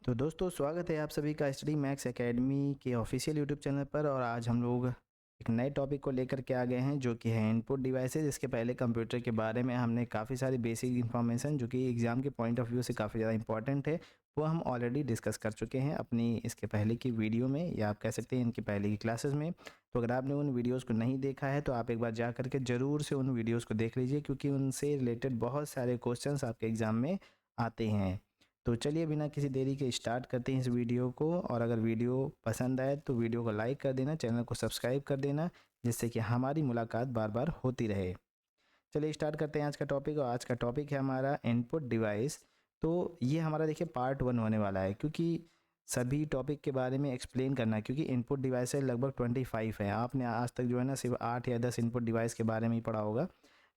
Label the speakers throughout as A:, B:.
A: तो दोस्तों स्वागत है आप सभी का स्टडी मैक्स एकेडमी के ऑफिशियल यूट्यूब चैनल पर। और आज हम लोग एक नए टॉपिक को लेकर के आ गए हैं जो कि है इनपुट डिवाइसेस। इसके पहले कंप्यूटर के बारे में हमने काफ़ी सारी बेसिक इन्फॉर्मेशन जो कि एग्ज़ाम के पॉइंट ऑफ व्यू से काफ़ी ज़्यादा इंपॉर्टेंट है वो हम ऑलरेडी डिस्कस कर चुके हैं अपनी इसके पहले की वीडियो में, या आप कह सकते हैं इनकी पहले की क्लासेस में। तो अगर आपने उन वीडियोज़ को नहीं देखा है तो आप एक बार जा करके ज़रूर से उन वीडियोज़ को देख लीजिए, क्योंकि उनसे रिलेटेड बहुत सारे क्वेश्चन आपके एग्ज़ाम में आते हैं। तो चलिए बिना किसी देरी के स्टार्ट करते हैं इस वीडियो को। और अगर वीडियो पसंद आए तो वीडियो को लाइक कर देना, चैनल को सब्सक्राइब कर देना, जिससे कि हमारी मुलाकात बार बार होती रहे। चलिए स्टार्ट करते हैं आज का टॉपिक। और आज का टॉपिक है हमारा इनपुट डिवाइस। तो ये हमारा देखिए पार्ट 1 होने वाला है, क्योंकि सभी टॉपिक के बारे में एक्सप्लेन करना है, क्योंकि इनपुट डिवाइस लगभग 25 है। आपने आज तक जो है ना सिर्फ 8 या 10 इनपुट डिवाइस के बारे में ही पढ़ा होगा,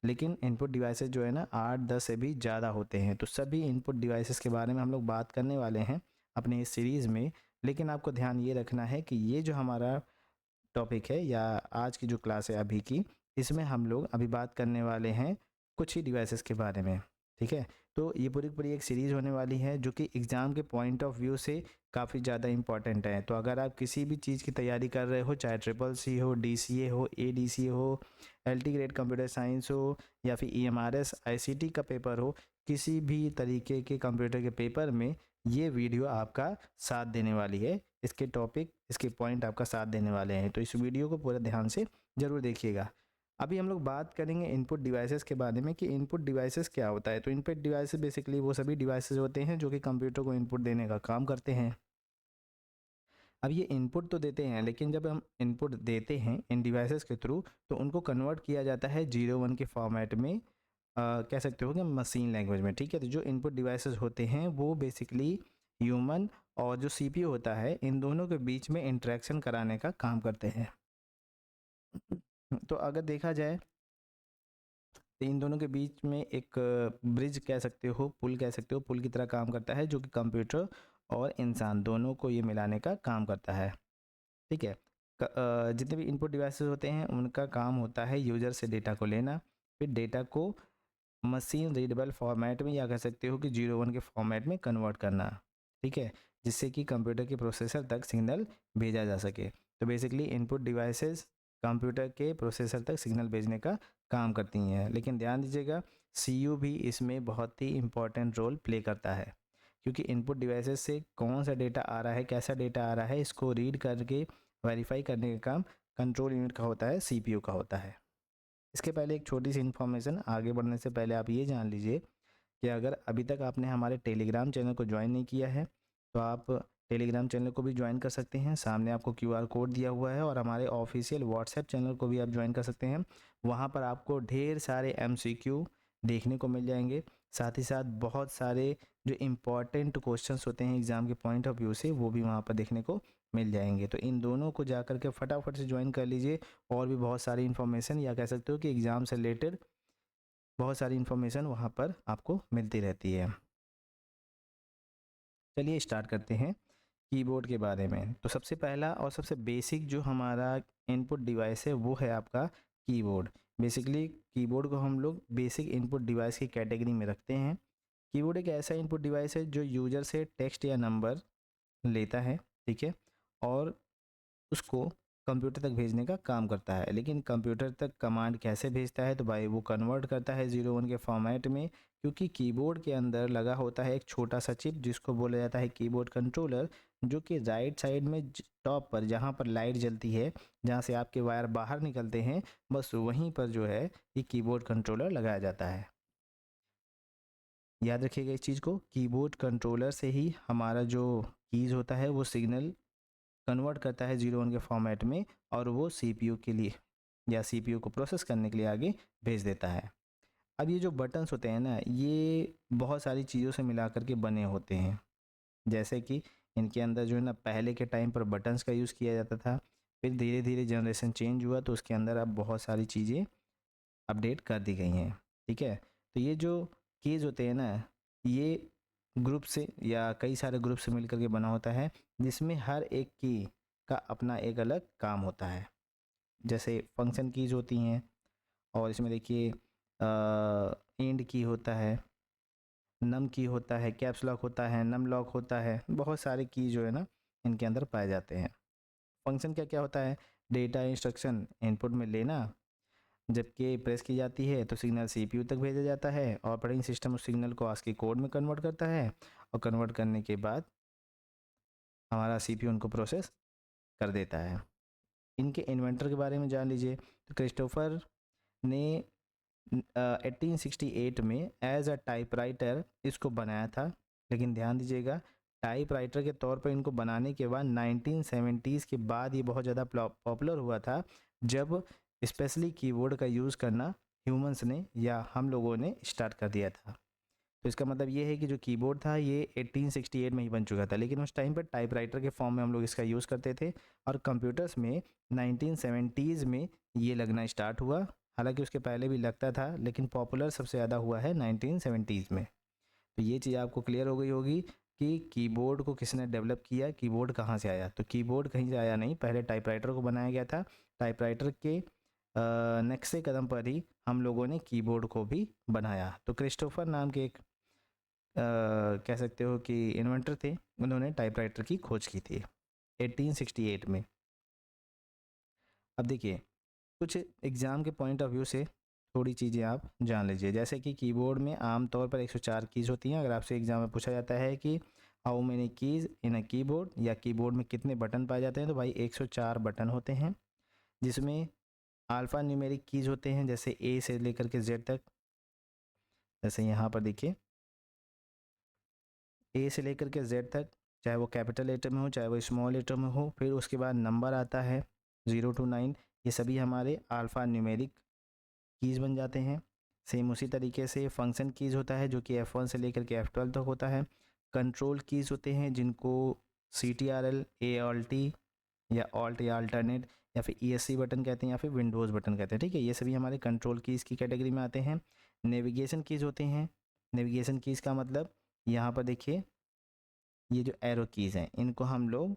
A: लेकिन इनपुट डिवाइसेस जो है ना 8-10 से भी ज़्यादा होते हैं। तो सभी इनपुट डिवाइसेस के बारे में हम लोग बात करने वाले हैं अपने इस सीरीज़ में। लेकिन आपको ध्यान ये रखना है कि ये जो हमारा टॉपिक है या आज की जो क्लास है अभी की, इसमें हम लोग अभी बात करने वाले हैं कुछ ही डिवाइसेस के बारे में। ठीक है, तो ये पूरी पूरी एक सीरीज़ होने वाली है जो कि एग्ज़ाम के पॉइंट ऑफ व्यू से काफ़ी ज़्यादा इंपॉर्टेंट है। तो अगर आप किसी भी चीज़ की तैयारी कर रहे हो, चाहे ट्रिपल सी हो, DCA हो, ADCA हो, LT ग्रेड कंप्यूटर साइंस हो, या फिर EMRS ICT का पेपर हो, किसी भी तरीके के कंप्यूटर के पेपर में ये वीडियो आपका साथ देने वाली है। इसके टॉपिक, इसके पॉइंट आपका साथ देने वाले हैं। तो इस वीडियो को पूरे ध्यान से ज़रूर देखिएगा। अभी हम लोग बात करेंगे इनपुट डिवाइसेस के बारे में कि इनपुट डिवाइसेस क्या होता है। तो इनपुट डिवाइसेस बेसिकली वो सभी डिवाइसेस होते हैं जो कि कंप्यूटर को इनपुट देने का काम करते हैं। अब ये इनपुट तो देते हैं, लेकिन जब हम इनपुट देते हैं इन डिवाइसेस के थ्रू तो उनको कन्वर्ट किया जाता है 0-1 के फॉर्मेट में, कह सकते हो कि मशीन लैंग्वेज में। ठीक है, तो जो इनपुट डिवाइसेस होते हैं वो बेसिकली ह्यूमन और जो CPU होता है, इन दोनों के बीच में इंटरेक्शन कराने का काम करते हैं। तो अगर देखा जाए तो इन दोनों के बीच में एक ब्रिज कह सकते हो, पुल कह सकते हो, पुल की तरह काम करता है, जो कि कंप्यूटर और इंसान दोनों को ये मिलाने का काम करता है। ठीक है, जितने भी इनपुट डिवाइसेस होते हैं उनका काम होता है यूजर से डेटा को लेना, फिर डेटा को मशीन रीडेबल फॉर्मेट में, या कह सकते हो कि 0-1 के फॉर्मेट में कन्वर्ट करना। ठीक है, जिससे कि कंप्यूटर के प्रोसेसर तक सिग्नल भेजा जा सके। तो बेसिकली इनपुट डिवाइसेस कंप्यूटर के प्रोसेसर तक सिग्नल भेजने का काम करती हैं। लेकिन ध्यान दीजिएगा, CPU भी इसमें बहुत ही इंपॉर्टेंट रोल प्ले करता है, क्योंकि इनपुट डिवाइसेस से कौन सा डेटा आ रहा है, कैसा डेटा आ रहा है, इसको रीड करके वेरीफाई करने का काम कंट्रोल यूनिट का होता है, CPU का होता है। इसके पहले एक छोटी सी इन्फॉर्मेशन, आगे बढ़ने से पहले आप ये जान लीजिए कि अगर अभी तक आपने हमारे टेलीग्राम चैनल को ज्वाइन नहीं किया है तो आप टेलीग्राम चैनल को भी ज्वाइन कर सकते हैं। सामने आपको QR कोड दिया हुआ है। और हमारे ऑफिशियल व्हाट्सएप चैनल को भी आप ज्वाइन कर सकते हैं। वहाँ पर आपको ढेर सारे MCQ देखने को मिल जाएंगे, साथ ही साथ बहुत सारे जो इम्पॉर्टेंट क्वेश्चंस होते हैं एग्ज़ाम के पॉइंट ऑफ व्यू से, वो भी वहाँ पर देखने को मिल जाएंगे। तो इन दोनों को जा कर के फटाफट से ज्वाइन कर लीजिए। और भी बहुत सारी इन्फॉर्मेशन, या कह सकते हो कि एग्ज़ाम से रिलेटेड बहुत सारी इन्फॉर्मेशन वहाँ पर आपको मिलती रहती है। चलिए स्टार्ट करते हैं कीबोर्ड के बारे में। तो सबसे पहला और सबसे बेसिक जो हमारा इनपुट डिवाइस है वो है आपका कीबोर्ड। बेसिकली कीबोर्ड को हम लोग बेसिक इनपुट डिवाइस की कैटेगरी में रखते हैं। कीबोर्ड एक ऐसा इनपुट डिवाइस है जो यूजर से टेक्स्ट या नंबर लेता है, ठीक है, और उसको कंप्यूटर तक भेजने का काम करता है। लेकिन कंप्यूटर तक कमांड कैसे भेजता है, तो भाई वो कन्वर्ट करता है 0-1 के फॉर्मेट में, क्योंकि कीबोर्ड के अंदर लगा होता है एक छोटा सा चिप जिसको बोला जाता है कीबोर्ड कंट्रोलर, जो कि राइट साइड में टॉप पर जहाँ पर लाइट जलती है, जहाँ से आपके वायर बाहर निकलते हैं, बस वहीं पर जो है ये कीबोर्ड कंट्रोलर लगाया जाता है। याद रखिएगा इस चीज़ को, कीबोर्ड कंट्रोलर से ही हमारा जो कीज़ होता है वो सिग्नल कन्वर्ट करता है 0-1 के फॉर्मेट में, और वो CPU के लिए या CPU को प्रोसेस करने के लिए आगे भेज देता है। अब ये जो बटन्स होते हैं ना, ये बहुत सारी चीज़ों से मिला करके बने होते हैं। जैसे कि इनके अंदर जो है ना पहले के टाइम पर बटन्स का यूज़ किया जाता था, फिर धीरे धीरे जनरेशन चेंज हुआ तो उसके अंदर अब बहुत सारी चीज़ें अपडेट कर दी गई हैं। ठीक है, तो ये जो कीज़ होते हैं ना, ये ग्रुप से या कई सारे ग्रुप से मिलकर के बना होता है, जिसमें हर एक की का अपना एक अलग काम होता है। जैसे फंक्शन कीज़ होती हैं, और इसमें देखिए एंड की होता है, नम की होता है, कैप्स लॉक होता है, नम लॉक होता है, बहुत सारे की जो है ना इनके अंदर पाए जाते हैं। फंक्शन क्या क्या होता है? डेटा इंस्ट्रक्शन इनपुट में लेना, जबकि प्रेस की जाती है तो सिग्नल सीपीयू तक भेजा जाता है। ऑपरेटिंग सिस्टम उस सिग्नल को आस्की कोड में कन्वर्ट करता है और कन्वर्ट करने के बाद हमारा सीपीयू उनको प्रोसेस कर देता है। इनके इन्वेंटर के बारे में जान लीजिए। तो क्रिस्टोफर ने 1868 में एज अ टाइपराइटर इसको बनाया था, लेकिन ध्यान दीजिएगा टाइपराइटर के तौर पर इनको बनाने के बाद 1970s के बाद ये बहुत ज़्यादा पॉपुलर हुआ था, जब स्पेशली कीबोर्ड का यूज़ करना ह्यूमंस ने या हम लोगों ने स्टार्ट कर दिया था। तो इसका मतलब ये है कि जो कीबोर्ड था ये 1868 में ही बन चुका था, लेकिन उस टाइम पर टाइपराइटर के फॉर्म में हम लोग इसका यूज़ करते थे और कंप्यूटर्स में 1970s में ये लगना स्टार्ट हुआ। हालांकि उसके पहले भी लगता था, लेकिन पॉपुलर सबसे ज़्यादा हुआ है 1970s में। तो ये चीज़ आपको क्लियर हो गई होगी कि कीबोर्ड को किसने डेवलप किया, कीबोर्ड कहाँ से आया। तो कीबोर्ड कहीं से आया नहीं, पहले टाइपराइटर को बनाया गया था। टाइपराइटर के नेक्स्ट कदम पर ही हम लोगों ने कीबोर्ड को भी बनाया। तो क्रिस्टोफर नाम के एक कह सकते हो कि इन्वेंटर थे, उन्होंने टाइपराइटर की खोज की थी 1868 में। अब देखिए कुछ एग्ज़ाम के पॉइंट ऑफ व्यू से थोड़ी चीज़ें आप जान लीजिए। जैसे कि कीबोर्ड में आमतौर पर 104 कीज़ होती हैं। अगर आपसे एग्ज़ाम में पूछा जाता है कि how many keys in a keyboard, या कीबोर्ड में कितने बटन पाए जाते हैं, तो भाई 104 बटन होते हैं, जिसमें अल्फ़ा न्यूमेरिक कीज़ होते हैं जैसे ए से लेकर के जेड तक। जैसे यहाँ पर देखिए ए से लेकर के जेड तक, चाहे वो कैपिटल लेटर में हो चाहे वो स्मॉल लेटर में हो। फिर उसके बाद नंबर आता है 0 to 9, ये सभी हमारे अल्फ़ा न्यूमेरिक कीज़ बन जाते हैं। सेम उसी तरीके से फंक्शन कीज़ होता है जो कि F1 से लेकर के F12 तक होता है। कंट्रोल कीज़ होते हैं जिनको CTRL, ALT या ऑल्ट या अल्टरनेट या फिर ESC बटन कहते हैं या फिर विंडोज़ बटन कहते हैं। ठीक है, ये सभी हमारे कंट्रोल कीज़ की कैटेगरी में आते हैं। नेविगेशन कीज़ होते हैं। नेविगेशन कीज़ का मतलब यहाँ पर देखिए ये जो एरो कीज़ हैं इनको हम लोग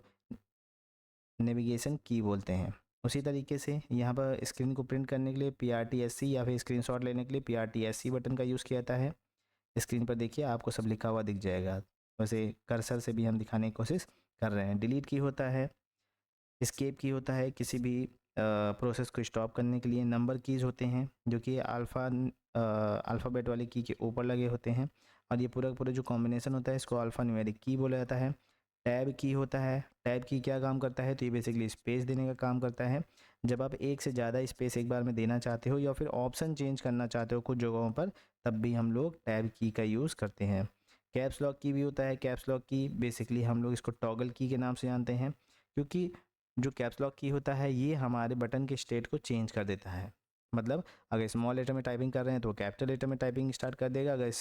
A: नेविगेशन की बोलते हैं। उसी तरीके से यहाँ पर स्क्रीन को प्रिंट करने के लिए PRTSC या फिर स्क्रीनशॉट लेने के लिए PRTSC बटन का यूज़ किया जाता है। स्क्रीन पर देखिए आपको सब लिखा हुआ दिख जाएगा, वैसे कर्सर से भी हम दिखाने की कोशिश कर रहे हैं। डिलीट की होता है, एस्केप की होता है किसी भी प्रोसेस को स्टॉप करने के लिए। नंबर कीज़ होते हैं जो कि अल्फ़ाबेट वाली की के ऊपर लगे होते हैं, और ये पूरा पूरा जो कॉम्बिनेशन होता है इसको अल्फ़ा न्यूमेरिक की बोला जाता है। टैब की होता है, टैब की क्या काम करता है, तो ये बेसिकली स्पेस देने का काम करता है। जब आप एक से ज़्यादा स्पेस एक बार में देना चाहते हो या फिर ऑप्शन चेंज करना चाहते हो कुछ जगहों पर, तब भी हम लोग टैब की का यूज़ करते हैं। कैप्स लॉक की भी होता है। कैप्स लॉक की बेसिकली हम लोग इसको टॉगल की के नाम से जानते हैं, क्योंकि जो कैप्स लॉक की होता है ये हमारे बटन के स्टेट को चेंज कर देता है। मतलब अगर स्मॉल लेटर में टाइपिंग कर रहे हैं तो कैपिटल लेटर में टाइपिंग स्टार्ट कर देगा, अगर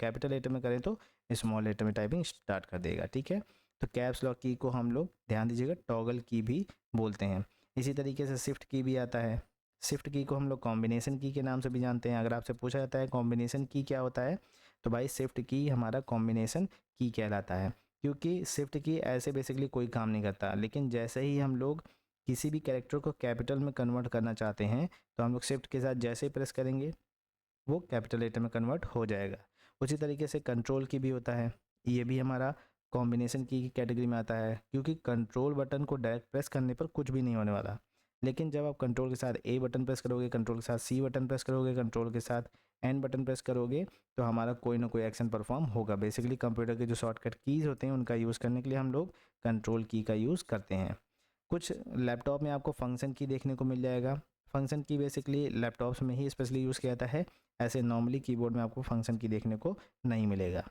A: कैपिटल लेटर में करें तो स्मॉल लेटर में टाइपिंग स्टार्ट कर देगा। ठीक है, तो कैप्स लॉक की को हम लोग ध्यान दीजिएगा टॉगल की भी बोलते हैं। इसी तरीके से शिफ्ट की भी आता है। शिफ्ट की को हम लोग कॉम्बिनेशन की के नाम से भी जानते हैं। अगर आपसे पूछा जाता है कॉम्बिनेशन की क्या होता है, तो भाई शिफ्ट की हमारा कॉम्बिनेशन की कहलाता है, क्योंकि शिफ्ट की ऐसे बेसिकली कोई काम नहीं करता, लेकिन जैसे ही हम लोग किसी भी कैरेक्टर को कैपिटल में कन्वर्ट करना चाहते हैं तो हम लोग शिफ्ट के साथ जैसे ही प्रेस करेंगे वो कैपिटल लेटर में कन्वर्ट हो जाएगा। उसी तरीके से कंट्रोल की भी होता है, ये भी हमारा कॉम्बिनेशन की कैटेगरी में आता है, क्योंकि कंट्रोल बटन को डायरेक्ट प्रेस करने पर कुछ भी नहीं होने वाला, लेकिन जब आप कंट्रोल के साथ ए बटन प्रेस करोगे, कंट्रोल के साथ सी बटन प्रेस करोगे, कंट्रोल के साथ एन बटन प्रेस करोगे, तो हमारा कोई ना कोई एक्शन परफॉर्म होगा। बेसिकली कंप्यूटर के जो शॉर्टकट कीज़ होते हैं उनका यूज़ करने के लिए हम लोग कंट्रोल की का यूज़ करते हैं। कुछ लैपटॉप में आपको फंक्शन की देखने को मिल जाएगा। फंक्शन की बेसिकली लैपटॉप्स में ही स्पेशली यूज़ किया जाता है, ऐसे नॉर्मली कीबोर्ड में आपको फंक्शन की देखने को नहीं मिलेगा।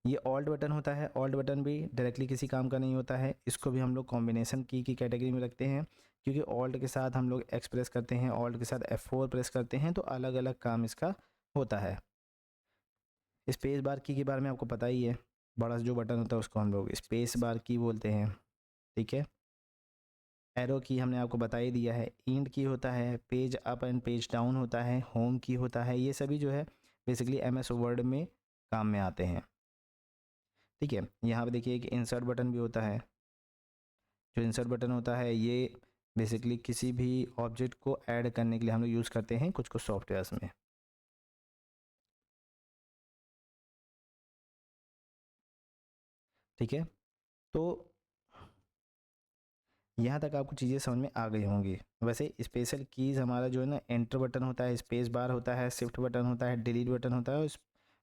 A: ये ऑल्ट बटन होता है। ऑल्ट बटन भी डायरेक्टली किसी काम का नहीं होता है, इसको भी हम लोग कॉम्बिनेशन की कैटेगरी में रखते हैं, क्योंकि ऑल्ट के साथ हम लोग एक्स प्रेस करते हैं, ऑल्ट के साथ F4 प्रेस करते हैं, तो अलग अलग काम इसका होता है। स्पेस बार की के बारे में आपको पता ही है, बड़ा जो बटन होता है उसको हम लोग स्पेस बार की बोलते हैं। ठीक है, एरो की हमने आपको बता ही दिया है। इंड की होता है, page up and page down होता है, होम की होता है, ये सभी जो है बेसिकली MS वर्ड में काम में आते हैं। ठीक है, यहाँ पे देखिए एक इंसर्ट बटन भी होता है। जो इंसर्ट बटन होता है ये बेसिकली किसी भी ऑब्जेक्ट को ऐड करने के लिए हम लोग यूज़ करते हैं कुछ कुछ सॉफ्टवेयर्स में। ठीक है, तो यहाँ तक आपको चीज़ें समझ में आ गई होंगी। वैसे स्पेशल कीज़ हमारा जो है ना, एंटर बटन होता है, स्पेस बार होता है, शिफ्ट बटन होता है, डिलीट बटन होता है और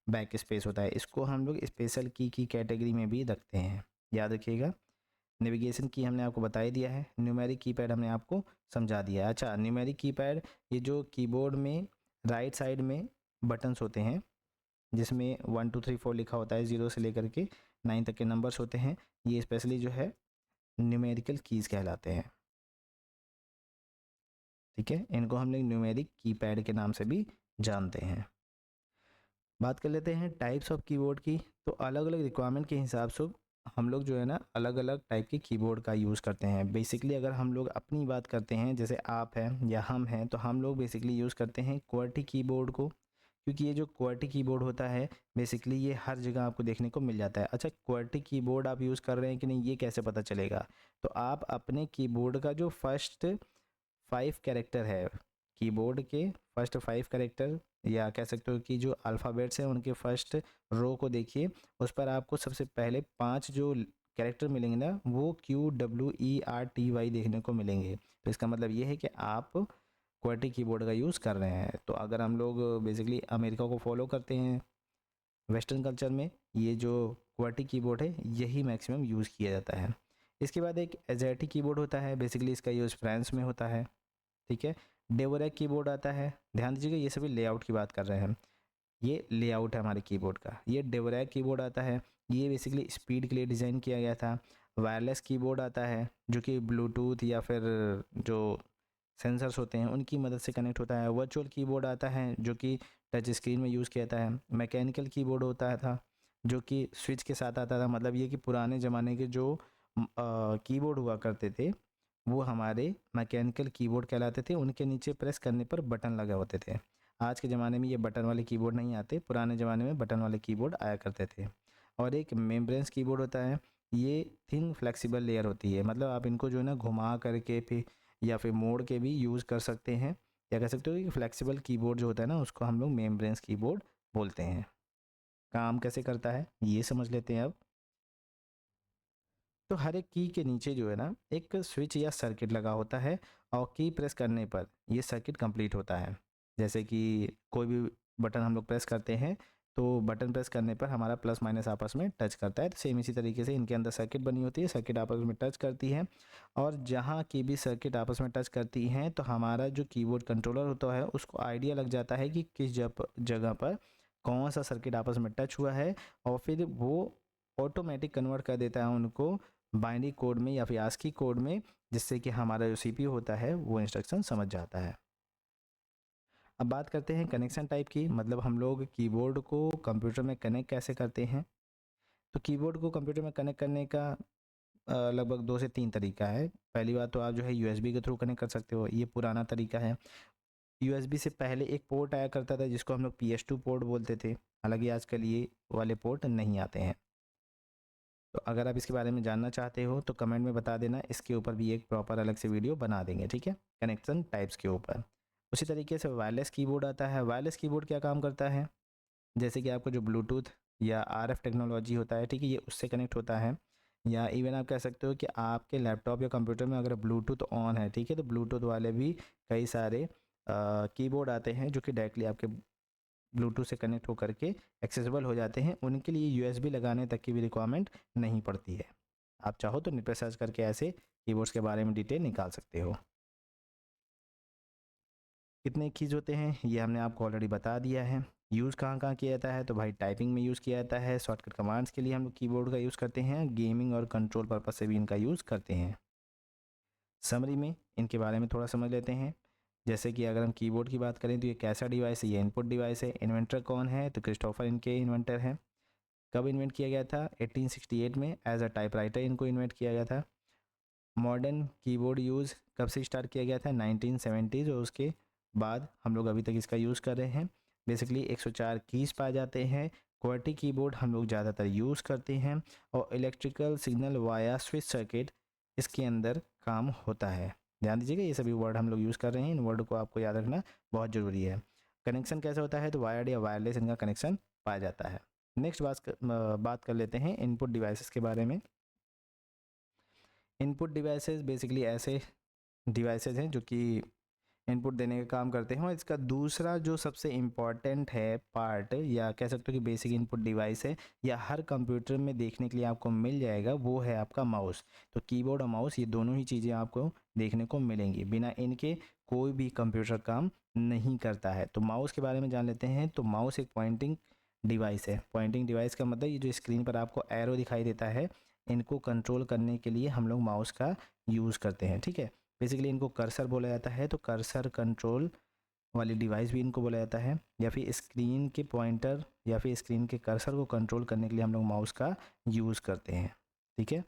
A: बैक स्पेस होता है। इसको हम लोग स्पेशल की कैटेगरी में भी रखते हैं, याद रखिएगा। नेविगेशन की हमने आपको बता ही दिया है, न्यूमेरिक कीपैड हमने आपको समझा दिया है। अच्छा, न्यूमेरिक कीपैड ये जो कीबोर्ड में राइट साइड में बटन्स होते हैं जिसमें 1 2 3 4 लिखा होता है, 0 से लेकर के 9 तक के नंबर्स होते हैं, ये स्पेशली जो है न्यूमेरिकल कीज़ कहलाते हैं। ठीक है, इनको हम लोग न्यूमेरिक कीपैड के नाम से भी जानते हैं। बात कर लेते हैं टाइप्स ऑफ कीबोर्ड की। तो अलग अलग रिक्वायरमेंट के हिसाब से हम लोग जो है ना, अलग अलग टाइप के कीबोर्ड का यूज़ करते हैं। बेसिकली अगर हम लोग अपनी बात करते हैं, जैसे आप हैं या हम हैं, तो हम लोग बेसिकली यूज़ करते हैं क्वर्टी कीबोर्ड को, क्योंकि ये जो क्वर्टी कीबोर्ड होता है बेसिकली ये हर जगह आपको देखने को मिल जाता है। अच्छा, क्वर्टी कीबोर्ड आप यूज़ कर रहे हैं कि नहीं, ये कैसे पता चलेगा? तो आप अपने कीबोर्ड का जो फर्स्ट 5 कैरेक्टर है, कीबोर्ड के फर्स्ट 5 कैरेक्टर, या कह सकते हो कि जो अल्फ़ाबेट्स हैं उनके फर्स्ट रो को देखिए, उस पर आपको सबसे पहले 5 जो कैरेक्टर मिलेंगे ना, वो QWERTY देखने को मिलेंगे। तो इसका मतलब ये है कि आप क्वर्टी कीबोर्ड का यूज़ कर रहे हैं। तो अगर हम लोग बेसिकली अमेरिका को फॉलो करते हैं वेस्टर्न कल्चर में, ये जो क्वर्टी कीबोर्ड है यही मैक्सिमम यूज़ किया जाता है। इसके बाद एक एज़ेटी कीबोर्ड होता है, बेसिकली इसका यूज़ फ्रांस में होता है। ठीक है, डेवोरैक कीबोर्ड आता है, ध्यान दीजिएगा ये सभी लेआउट की बात कर रहे हैं, ये लेआउट है हमारे कीबोर्ड का। ये डेवोरैक कीबोर्ड आता है, ये बेसिकली स्पीड के लिए डिज़ाइन किया गया था। वायरलेस कीबोर्ड आता है जो कि ब्लूटूथ या फिर जो सेंसर्स होते हैं उनकी मदद से कनेक्ट होता है। वर्चुअल कीबोर्ड आता है जो कि टच स्क्रीन में यूज़ किया जाता है। मैकेनिकल कीबोर्ड होता था जो कि स्विच के साथ आता था, मतलब ये कि पुराने ज़माने के जो कीबोर्ड हुआ करते थे वो हमारे मैकेनिकल कीबोर्ड कहलाते थे, उनके नीचे प्रेस करने पर बटन लगे होते थे। आज के ज़माने में ये बटन वाले कीबोर्ड नहीं आते, पुराने ज़माने में बटन वाले कीबोर्ड आया करते थे। और एक मेम्ब्रेन्स कीबोर्ड होता है, ये थिन फ्लेक्सिबल लेयर होती है, मतलब आप इनको जो है ना घुमा करके फिर या फिर मोड़ के भी यूज़ कर सकते हैं, या कह सकते हो कि फ्लेक्सिबल कीबोर्ड जो होता है ना उसको हम लोग मेम्ब्रेन्स कीबोर्ड बोलते हैं। काम कैसे करता है ये समझ लेते हैं अब। तो हर एक की के नीचे जो है ना एक स्विच या सर्किट लगा होता है, और की प्रेस करने पर ये सर्किट कंप्लीट होता है। जैसे कि कोई भी बटन हम लोग प्रेस करते हैं तो बटन प्रेस करने पर हमारा प्लस माइनस आपस में टच करता है, तो सेम इसी तरीके से इनके अंदर सर्किट बनी होती है, सर्किट आपस में टच करती है, और जहाँ की भी सर्किट आपस में टच करती हैं तो हमारा जो कीबोर्ड कंट्रोलर होता है उसको आइडिया लग जाता है कि किस जगह पर कौन सा सर्किट आपस में टच हुआ है, और फिर वो ऑटोमेटिक कन्वर्ट कर देता है उनको बाइनरी कोड में या फिर आस्की कोड में, जिससे कि हमारा जो सीपीयू होता है वो इंस्ट्रक्शन समझ जाता है। अब बात करते हैं कनेक्शन टाइप की, मतलब हम लोग कीबोर्ड को कंप्यूटर में कनेक्ट कैसे करते हैं। तो कीबोर्ड को कंप्यूटर में कनेक्ट करने का लगभग 2 से 3 तरीका है। पहली बात तो आप जो है यूएसबी के थ्रू कनेक्ट कर सकते हो, ये पुराना तरीका है। यूएसबी से पहले एक पोर्ट आया करता था जिसको हम लोग PS2 पोर्ट बोलते थे, हालांकि आजकल ये वाले पोर्ट नहीं आते हैं। तो अगर आप इसके बारे में जानना चाहते हो तो कमेंट में बता देना, इसके ऊपर भी एक प्रॉपर अलग से वीडियो बना देंगे, ठीक है, कनेक्शन टाइप्स के ऊपर। उसी तरीके से वायरलेस कीबोर्ड आता है। वायरलेस कीबोर्ड क्या काम करता है, जैसे कि आपको जो ब्लूटूथ या RF टेक्नोलॉजी होता है, ठीक है, ये उससे कनेक्ट होता है, या इवन आप कह सकते हो कि आपके लैपटॉप या कंप्यूटर में अगर ब्लूटूथ ऑन है, ठीक है, तो ब्लूटूथ वाले भी कई सारे कीबोर्ड आते हैं जो कि डायरेक्टली आपके ब्लूटूथ से कनेक्ट होकर के एक्सेसिबल हो जाते हैं, उनके लिए यूएसबी लगाने तक की भी रिक्वायरमेंट नहीं पड़ती है। आप चाहो तो नेट पर सर्च करके ऐसे कीबोर्ड्स के बारे में डिटेल निकाल सकते हो। कितने कीज होते हैं ये हमने आपको ऑलरेडी बता दिया है। यूज़ कहाँ कहाँ किया जाता है, तो भाई टाइपिंग में यूज़ किया जाता है, शॉर्टकट कमांड्स के लिए हम लोग कीबोर्ड का यूज़ करते हैं, गेमिंग और कंट्रोल पर्पज से भी इनका यूज़ करते हैं। समरी में इनके बारे में थोड़ा समझ लेते हैं। जैसे कि अगर हम कीबोर्ड की बात करें तो ये कैसा डिवाइस है, ये इनपुट डिवाइस है। इन्वेंटर कौन है, तो क्रिस्टोफर इनके इन्वेंटर हैं। कब इन्वेंट किया गया था, 1868 में एज अ टाइपराइटर इनको इन्वेंट किया गया था। मॉडर्न कीबोर्ड यूज़ कब से स्टार्ट किया गया था, 1970s, और उसके बाद हम लोग अभी तक इसका यूज़ कर रहे हैं। बेसिकली 104 कीज़ पाए जाते हैं। क्वर्टी कीबोर्ड हम लोग ज़्यादातर यूज़ करते हैं, और electrical signal via switch circuit इसके अंदर काम होता है। ध्यान दीजिएगा, ये सभी वर्ड हम लोग यूज़ कर रहे हैं, इन वर्ड को आपको याद रखना बहुत ज़रूरी है। कनेक्शन कैसा होता है, तो वायर्ड या वायरलेस इनका कनेक्शन पाया जाता है। नेक्स्ट बात कर लेते हैं इनपुट डिवाइसेस के बारे में। इनपुट डिवाइसेस बेसिकली ऐसे डिवाइसेस हैं जो कि इनपुट देने का काम करते हैं। और इसका दूसरा जो सबसे इम्पॉर्टेंट है पार्ट, या कह सकते हो कि बेसिक इनपुट डिवाइस है, या हर कंप्यूटर में देखने के लिए आपको मिल जाएगा, वो है आपका माउस। तो कीबोर्ड और माउस ये दोनों ही चीज़ें आपको देखने को मिलेंगी, बिना इनके कोई भी कंप्यूटर काम नहीं करता है। तो माउस के बारे में जान लेते हैं। तो माउस एक पॉइंटिंग डिवाइस है। पॉइंटिंग डिवाइस का मतलब ये जो स्क्रीन पर आपको एरो दिखाई देता है, इनको कंट्रोल करने के लिए हम लोग माउस का यूज़ करते हैं, ठीक है। बेसिकली इनको कर्सर बोला जाता है। तो कर्सर कंट्रोल वाली डिवाइस भी इनको बोला जाता है, या फिर स्क्रीन के पॉइंटर या फिर स्क्रीन के कर्सर को कंट्रोल करने के लिए हम लोग माउस का यूज़ करते हैं, ठीक है।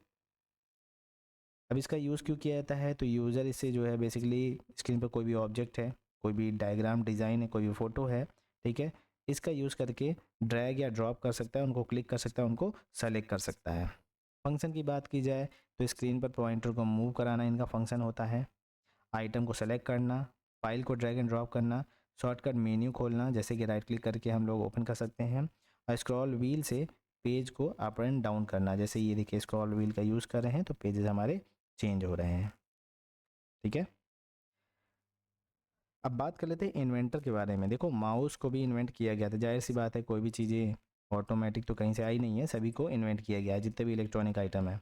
A: अब इसका यूज़ क्यों किया जाता है? तो यूज़र इससे जो है बेसिकली स्क्रीन पर कोई भी ऑब्जेक्ट है, कोई भी डायग्राम डिज़ाइन है, कोई भी फ़ोटो है, ठीक है, इसका यूज़ करके ड्रैग या ड्रॉप कर सकता है, उनको क्लिक कर सकता है, उनको सेलेक्ट कर सकता है। फंक्शन की बात की जाए तो स्क्रीन पर पॉइंटर को मूव कराना इनका फंक्शन होता है, आइटम को सेलेक्ट करना, फाइल को ड्रैग एंड ड्रॉप करना, शॉर्टकट मेन्यू खोलना, जैसे कि राइट क्लिक करके हम लोग ओपन कर सकते हैं, और स्क्रॉल व्हील से पेज को अप एंड डाउन करना। जैसे ये देखिए स्क्रॉल व्हील का यूज़ कर रहे हैं तो पेजेस हमारे चेंज हो रहे हैं, ठीक है। अब बात कर लेते हैं इन्वेंटर के बारे में। देखो माउस को भी इन्वेंट किया गया था, जाहिर सी बात है, कोई भी चीज़ें ऑटोमेटिक तो कहीं से आई नहीं है, सभी को इन्वेंट किया गया है, जितने भी इलेक्ट्रॉनिक आइटम है।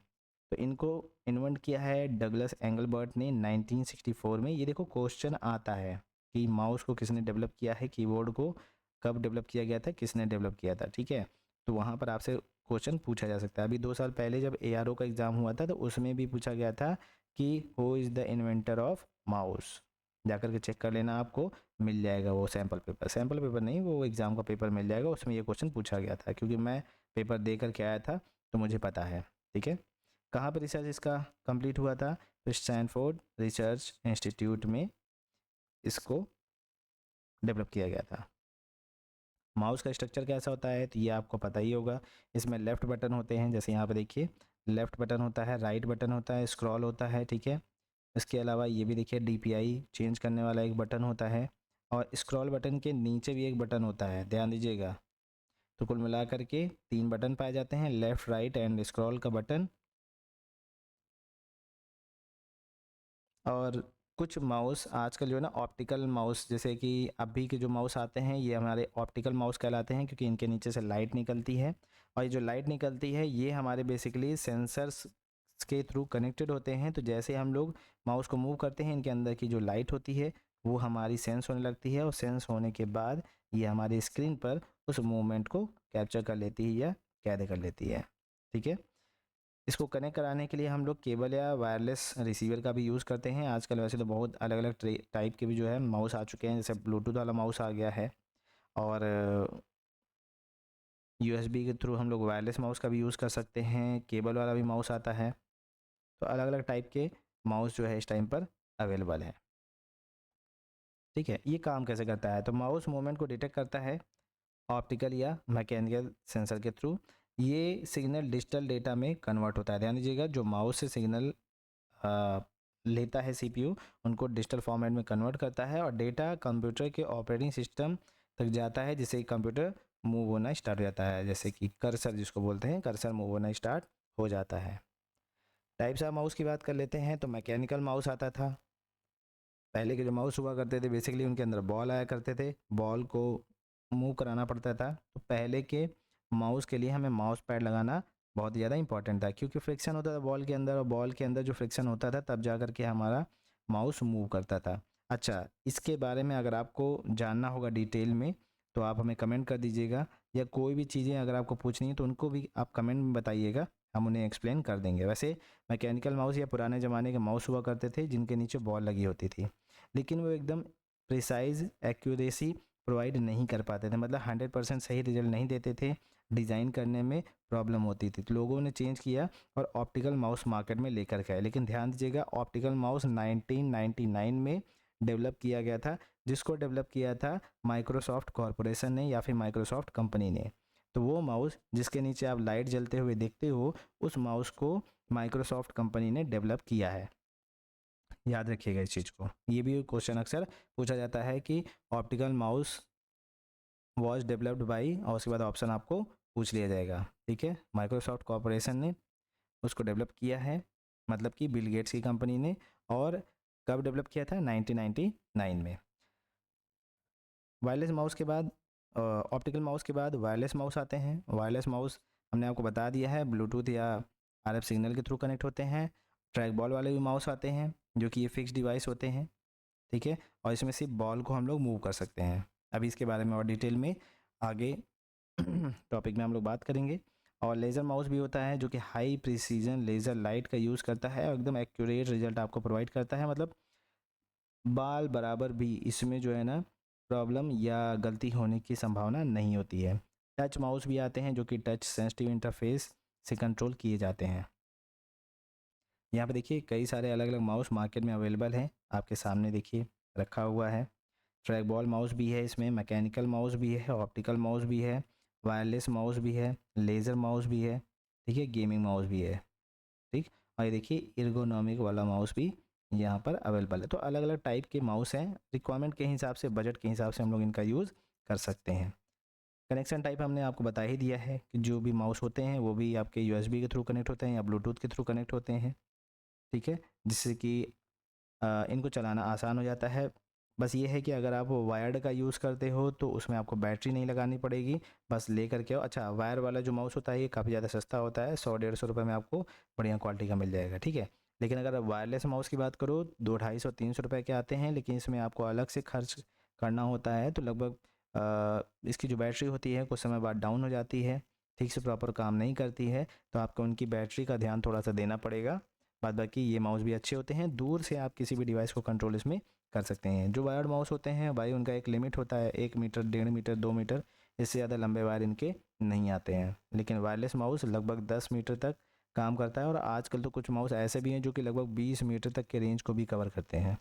A: तो इनको इन्वेंट किया है डगलस एंगलबर्ट ने 1964 में। ये देखो क्वेश्चन आता है कि माउस को किसने डेवलप किया है, कीबोर्ड को कब डेवलप किया गया था, किसने डेवलप किया था, ठीक है। तो वहाँ पर आपसे क्वेश्चन पूछा जा सकता है। अभी 2 साल पहले जब ARO का एग्ज़ाम हुआ था तो उसमें भी पूछा गया था कि who is the inventor of mouse. जाकर के चेक कर लेना, आपको मिल जाएगा वो सैम्पल पेपर नहीं, वो एग्ज़ाम का पेपर मिल जाएगा, उसमें ये क्वेश्चन पूछा गया था, क्योंकि मैं पेपर दे करके आया था तो मुझे पता है, ठीक है। कहाँ पर रिसर्च इसका कंप्लीट हुआ था? तो स्टैनफोर्ड रिसर्च इंस्टीट्यूट में इसको डेवलप किया गया था। माउस का स्ट्रक्चर कैसा होता है तो ये आपको पता ही होगा। इसमें लेफ़्ट बटन होते हैं, जैसे यहाँ पर देखिए लेफ़्ट बटन होता है, राइट बटन होता है, स्क्रॉल होता है, ठीक है। इसके अलावा ये भी देखिए DPI चेंज करने वाला एक बटन होता है, और स्क्रॉल बटन के नीचे भी एक बटन होता है, ध्यान दीजिएगा। तो कुल मिलाकर के 3 बटन पाए जाते हैं, लेफ़्ट राइट एंड स्क्रॉल का बटन। और कुछ माउस आजकल जो है ना ऑप्टिकल माउस, जैसे कि अभी के जो माउस आते हैं ये हमारे ऑप्टिकल माउस कहलाते हैं, क्योंकि इनके नीचे से लाइट निकलती है, और ये जो लाइट निकलती है ये हमारे बेसिकली सेंसर्स के थ्रू कनेक्टेड होते हैं। तो जैसे हम लोग माउस को मूव करते हैं, इनके अंदर की जो लाइट होती है वो हमारी सेंस होने लगती है, और सेंस होने के बाद ये हमारी स्क्रीन पर उस मूवमेंट को कैप्चर कर लेती है या कैद कर लेती है, ठीक है। इसको कनेक्ट कराने के लिए हम लोग केबल या वायरलेस रिसीवर का भी यूज़ करते हैं। आजकल वैसे तो बहुत अलग अलग टाइप के भी जो है माउस आ चुके हैं, जैसे ब्लूटूथ वाला माउस आ गया है, और USB के थ्रू हम लोग वायरलेस माउस का भी यूज़ कर सकते हैं, केबल वाला भी माउस आता है। तो अलग अलग टाइप के माउस जो है इस टाइम पर अवेलेबल है, ठीक है। ये काम कैसे करता है? तो माउस मूवमेंट को डिटेक्ट करता है ऑप्टिकल या मैकेनिकल सेंसर के थ्रू। ये सिग्नल डिजिटल डेटा में कन्वर्ट होता है, ध्यान दीजिएगा। जो माउस से सिग्नल लेता है CPU, उनको डिजिटल फॉर्मेट में कन्वर्ट करता है, और डेटा कंप्यूटर के ऑपरेटिंग सिस्टम तक जाता है, जिससे कंप्यूटर मूव होना स्टार्ट हो जाता है, जैसे कि कर्सर जिसको बोलते हैं, कर्सर मूव होना स्टार्ट हो जाता है। टाइप्स ऑफ माउस की बात कर लेते हैं। तो मैकेनिकल माउस आता था। पहले के जो माउस हुआ करते थे बेसिकली उनके अंदर बॉल आया करते थे, बॉल को मूव कराना पड़ता था। तो पहले के माउस के लिए हमें माउस पैड लगाना बहुत ज़्यादा इंपॉर्टेंट था, क्योंकि फ्रिक्शन होता था बॉल के अंदर, और बॉल के अंदर जो फ्रिक्शन होता था तब जा कर के हमारा माउस मूव करता था। अच्छा, इसके बारे में अगर आपको जानना होगा डिटेल में तो आप हमें कमेंट कर दीजिएगा, या कोई भी चीज़ें अगर आपको पूछनी है तो उनको भी आप कमेंट में बताइएगा, हम उन्हें एक्सप्लेन कर देंगे। वैसे मैकेनिकल माउस या पुराने ज़माने के माउस हुआ करते थे जिनके नीचे बॉल लगी होती थी, लेकिन वो एकदम प्रिसाइज एक्यूरेसी प्रोवाइड नहीं कर पाते थे, मतलब 100% सही रिजल्ट नहीं देते थे, डिज़ाइन करने में प्रॉब्लम होती थी। तो लोगों ने चेंज किया और ऑप्टिकल माउस मार्केट में लेकर के आए। लेकिन ध्यान दीजिएगा ऑप्टिकल माउस 1999 में डेवलप किया गया था, जिसको डेवलप किया था माइक्रोसॉफ्ट कॉरपोरेशन ने या फिर माइक्रोसॉफ्ट कंपनी ने। तो वो माउस जिसके नीचे आप लाइट जलते हुए देखते हो, उस माउस को माइक्रोसॉफ्ट कंपनी ने डेवलप किया है। याद रखिएगा इस चीज़ को, ये भी क्वेश्चन अक्सर पूछा जाता है कि optical mouse was developed by, और उसके बाद ऑप्शन आपको पूछ लिया जाएगा। ठीक है, माइक्रोसॉफ्ट कॉरपोरेशन ने उसको डेवलप किया है, मतलब कि बिल गेट्स की कंपनी ने। और कब डेवलप किया था? 1999 में। वायरलेस माउस के बाद, ऑप्टिकल माउस के बाद वायरलेस माउस आते हैं। वायरलेस माउस हमने आपको बता दिया है, ब्लूटूथ या आरएफ सिग्नल के थ्रू कनेक्ट होते हैं। ट्रैक बॉल वाले भी माउस आते हैं जो कि ये फिक्स डिवाइस होते हैं। ठीक है, और इसमें सिर्फ बॉल को हम लोग मूव कर सकते हैं। अभी इसके बारे में और डिटेल में आगे टॉपिक में हम लोग बात करेंगे। और लेज़र माउस भी होता है जो कि हाई प्रिसीजन लेज़र लाइट का यूज़ करता है और एकदम एक्यूरेट रिजल्ट आपको प्रोवाइड करता है। मतलब बाल बराबर भी इसमें जो है ना प्रॉब्लम या गलती होने की संभावना नहीं होती है। टच माउस भी आते हैं जो कि टच सेंसिटिव इंटरफेस से कंट्रोल किए जाते हैं। यहाँ पे देखिए कई सारे अलग अलग माउस मार्केट में अवेलेबल हैं, आपके सामने देखिए रखा हुआ है। ट्रैक बॉल माउस भी है, इसमें मैकेनिकल माउस भी है, ऑप्टिकल माउस भी है, वायरलेस माउस भी है, लेज़र माउस भी है, ठीक है, गेमिंग माउस भी है। ठीक, और ये देखिए एर्गोनॉमिक वाला माउस भी यहाँ पर अवेलेबल है। तो अलग अलग टाइप के माउस हैं, रिक्वायरमेंट के हिसाब से, बजट के हिसाब से हम लोग इनका यूज़ कर सकते हैं। कनेक्शन टाइप हमने आपको बता ही दिया है कि जो भी माउस होते हैं वो भी आपके यूएसबी के थ्रू कनेक्ट होते हैं या ब्लूटूथ के थ्रू कनेक्ट होते हैं। ठीक है, जिससे कि इनको चलाना आसान हो जाता है। बस ये है कि अगर आप वायर्ड का यूज़ करते हो तो उसमें आपको बैटरी नहीं लगानी पड़ेगी, बस ले करके आओ। अच्छा, वायर वाला जो माउस होता है ये काफ़ी ज़्यादा सस्ता होता है, 100-150 रुपये में आपको बढ़िया क्वालिटी का मिल जाएगा। ठीक है, लेकिन अगर आप वायरलेस माउस की बात करो 200-250-300 रुपये के आते हैं, लेकिन इसमें आपको अलग से खर्च करना होता है। तो लगभग इसकी जो बैटरी होती है कुछ समय बाद डाउन हो जाती है, ठीक से प्रॉपर काम नहीं करती है, तो आपको उनकी बैटरी का ध्यान थोड़ा सा देना पड़ेगा। बाद बाकी ये माउस भी अच्छे होते हैं, दूर से आप किसी भी डिवाइस को कंट्रोल इसमें कर सकते हैं। जो वायर्ड माउस होते हैं भाई उनका एक लिमिट होता है, 1 मीटर, 1.5 मीटर, 2 मीटर, इससे ज़्यादा लंबे वायर इनके नहीं आते हैं। लेकिन वायरलेस माउस लगभग 10 मीटर तक काम करता है, और आजकल तो कुछ माउस ऐसे भी हैं जो कि लगभग 20 मीटर तक के रेंज को भी कवर करते हैं।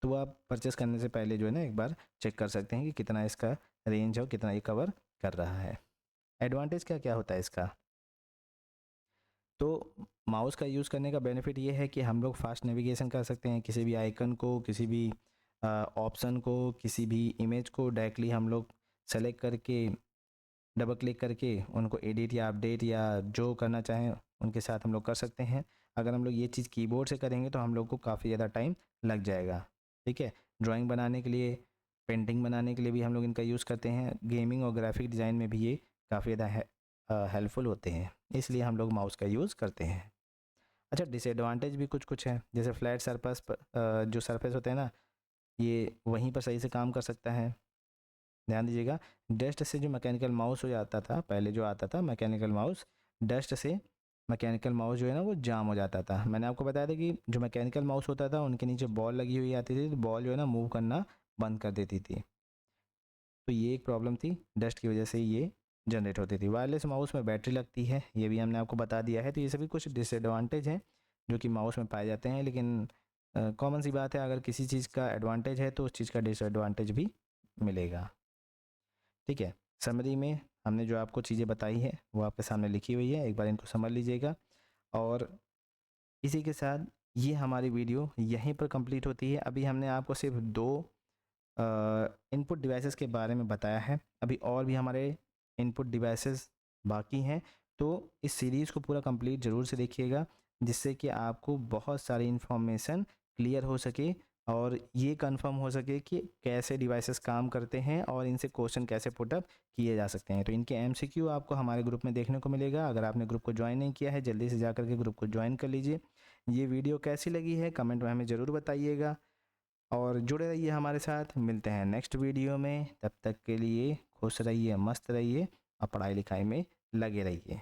A: तो आप परचेस करने से पहले जो है ना एक बार चेक कर सकते हैं कि कितना इसका रेंज है और कितना ये कवर कर रहा है। एडवांटेज क्या क्या होता है इसका? तो माउस का यूज़ करने का बेनिफिट ये है कि हम लोग फास्ट नेविगेशन कर सकते हैं, किसी भी आइकन को, किसी भी ऑप्शन को, किसी भी इमेज को डायरेक्टली हम लोग सेलेक्ट करके डबल क्लिक करके उनको एडिट या अपडेट या जो करना चाहें उनके साथ हम लोग कर सकते हैं। अगर हम लोग ये चीज़ कीबोर्ड से करेंगे तो हम लोग को काफ़ी ज़्यादा टाइम लग जाएगा। ठीक है, ड्राइंग बनाने के लिए, पेंटिंग बनाने के लिए भी हम लोग इनका यूज़ करते हैं, गेमिंग और ग्राफिक डिज़ाइन में भी ये काफ़ी ज़्यादा हेल्पफुल होते हैं, इसलिए हम लोग माउस का यूज़ करते हैं। अच्छा, डिसएडवांटेज भी कुछ कुछ है, जैसे फ्लैट सरफेस पर जो सरफेस होते हैं ना, ये वहीं पर सही से काम कर सकता है। ध्यान दीजिएगा, डस्ट से जो मैकेनिकल माउस हो जाता था पहले, जो आता था मैकेनिकल माउस, डस्ट से मैकेनिकल माउस जो है ना वो जाम हो जाता था। मैंने आपको बताया था कि जो मैकेनिकल माउस होता था उनके नीचे बॉल लगी हुई आती थी, तो बॉल जो है ना मूव करना बंद कर देती थी। तो ये एक प्रॉब्लम थी, डस्ट की वजह से ये जनरेट होती थी। वायरलेस माउस में बैटरी लगती है, ये भी हमने आपको बता दिया है। तो ये सभी कुछ डिसएडवांटेज हैं जो कि माउस में पाए जाते हैं, लेकिन कॉमन सी बात है, अगर किसी चीज़ का एडवांटेज है तो उस चीज़ का डिसएडवांटेज भी मिलेगा। ठीक है, समरी में हमने जो आपको चीज़ें बताई है वो आपके सामने लिखी हुई है, एक बार इनको समझ लीजिएगा। और इसी के साथ ये हमारी वीडियो यहीं पर कंप्लीट होती है। अभी हमने आपको सिर्फ दो इनपुट डिवाइसेस के बारे में बताया है, अभी और भी हमारे इनपुट डिवाइसेस बाकी हैं। तो इस सीरीज़ को पूरा कंप्लीट ज़रूर से देखिएगा, जिससे कि आपको बहुत सारी इन्फॉर्मेशन क्लियर हो सके और ये कंफर्म हो सके कि कैसे डिवाइसेस काम करते हैं और इनसे क्वेश्चन कैसे पुटअप किए जा सकते हैं। तो इनके एमसीक्यू आपको हमारे ग्रुप में देखने को मिलेगा। अगर आपने ग्रुप को ज्वाइन नहीं किया है, जल्दी से जाकर के ग्रुप को ज्वाइन कर लीजिए। ये वीडियो कैसी लगी है कमेंट में हमें ज़रूर बताइएगा, और जुड़े रहिए हमारे साथ। मिलते हैं नेक्स्ट वीडियो में, तब तक के लिए खुश रहिए, मस्त रहिए और पढ़ाई लिखाई में लगे रहिए।